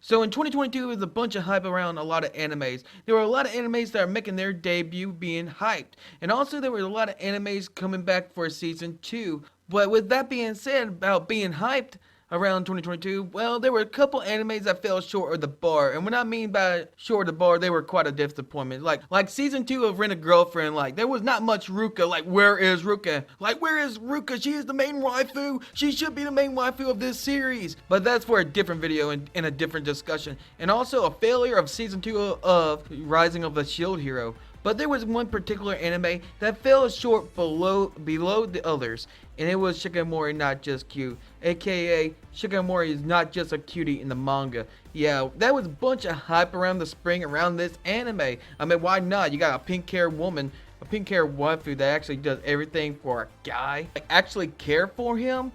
So in 2022, there's a bunch of hype around a lot of animes. There were a lot of animes that are making their debut being hyped. And also there were a lot of animes coming back for season 2. But with that being said about being hyped, around 2022, well, there were a couple animes that fell short of the bar. And when I mean by short of the bar, they were quite a disappointment. Like season 2 of Rent a Girlfriend, like there was not much Ruka. Like where is Ruka? Like where is Ruka? She is the main waifu. She should be the main waifu of this series. But that's for a different video and a different discussion. And also a failure of season 2 of Rising of the Shield Hero. But there was one particular anime that fell short below the others, and it was Shikimori Not Just Cute, aka Shikimori is not just a cutie in the manga. Yeah, that was a bunch of hype around the spring around this anime. I mean, why not? You got a pink-haired woman, a pink-haired waifu that actually does everything for a guy, like actually care for him.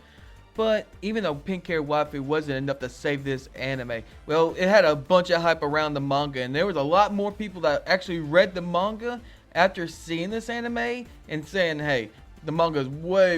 But even though pink hair waifu wasn't enough to save this anime, well, it had a bunch of hype around the manga, and there was a lot more people that actually read the manga after seeing this anime and saying, hey, the manga is way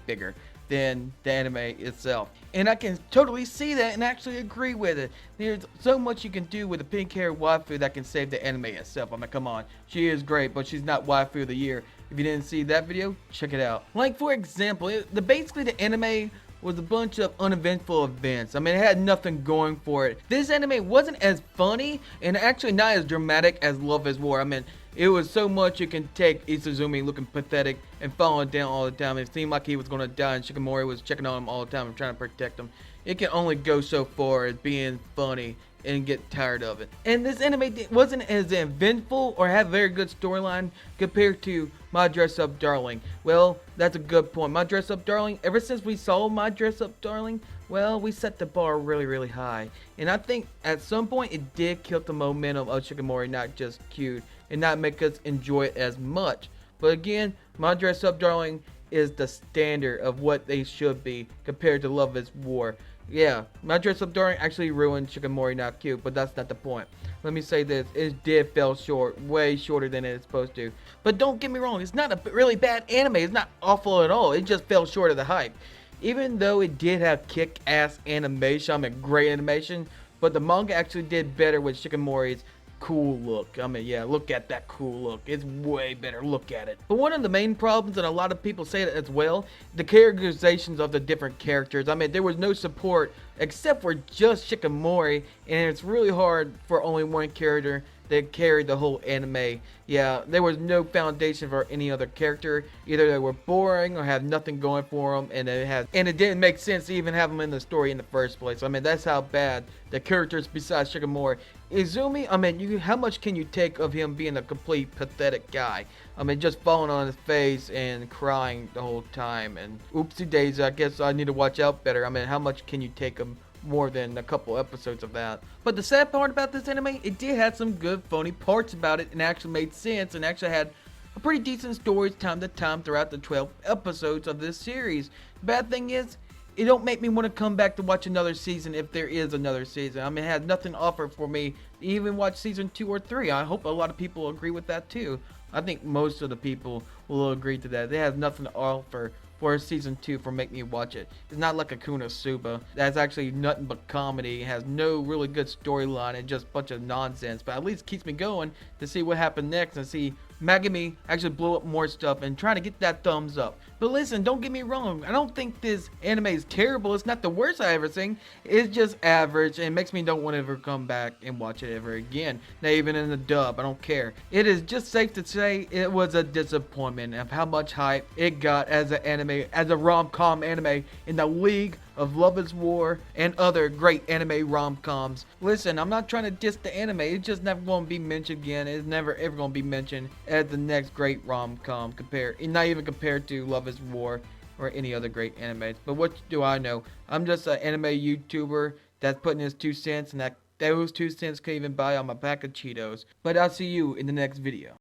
bigger than the anime itself. And I can totally see that and actually agree with it. There's so much you can do with a pink hair waifu that can save the anime itself. I mean, come on. She is great, but she's not waifu of the year. If you didn't see that video, check it out. Like, for example, basically the anime was a bunch of uneventful events. I mean, it had nothing going for it. This anime wasn't as funny and actually not as dramatic as Love is War. I mean, it was so much you can take Izumi looking pathetic and falling down all the time. It seemed like he was going to die and Shikimori was checking on him all the time and trying to protect him. It can only go so far as being funny and get tired of it. And this anime wasn't as eventful or have very good storyline compared to My Dress Up Darling. Well, that's a good point. My Dress Up Darling, ever since we saw My Dress Up Darling, well, we set the bar really high. And I think at some point it did kill the momentum of Shikimori Not Just Cute and not make us enjoy it as much. But again, My Dress Up Darling is the standard of what they should be compared to Love is War. Yeah, My Dress Up Darling actually ruined Shikimori Not Cute, but that's not the point. Let me say this, it did fell short, way shorter than it's supposed to. But don't get me wrong, it's not a really bad anime, it's not awful at all, it just fell short of the hype. Even though it did have kick-ass animation, I mean great animation, but the manga actually did better with Shikimori's cool look. I mean, yeah, look at that cool look. It's way better. Look at it. But one of the main problems, and a lot of people say it as well, the characterizations of the different characters. I mean, there was no support except for just Shikimori, and it's really hard for only one character that carried the whole anime. Yeah, there was no foundation for any other character. Either they were boring or have nothing going for them, and it didn't make sense to even have them in the story in the first place. I mean, that's how bad the characters besides Shikimori. Izumi, I mean, how much can you take of him being a complete pathetic guy? I mean, just falling on his face and crying the whole time, and oopsie daisy, I guess I need to watch out better. I mean, how much can you take him? More than a couple episodes of that. But the sad part about this anime, it did have some good funny parts about it and actually made sense and actually had a pretty decent stories time to time throughout the 12 episodes of this series. The bad thing is, it don't make me want to come back to watch another season if there is another season. I mean, it has nothing to offer for me to even watch season 2 or 3. I hope a lot of people agree with that too. I think most of the people will agree to that. They have nothing to offer for season 2 for make me watch it. It's not like a Konosuba that's actually nothing but comedy, has no really good storyline and just a bunch of nonsense, but at least keeps me going to see what happened next and see Megami actually blow up more stuff and trying to get that thumbs up. But listen, don't get me wrong, I don't think this anime is terrible. It's not the worst I ever seen. It's just average and it makes me don't want to ever come back and watch it ever again. Not even in the dub, I don't care. It is just safe to say it was a disappointment of how much hype it got as an anime, as a rom-com anime in the league of Love is War and other great anime rom-coms. Listen, I'm not trying to diss the anime. It's just never going to be mentioned again. It's never ever going to be mentioned as the next great rom-com not even compared to Love is War or any other great animes. But what do I know? I'm just an anime YouTuber that's putting his 2 cents, and those 2 cents can't even buy on my pack of Cheetos. But I'll see you in the next video.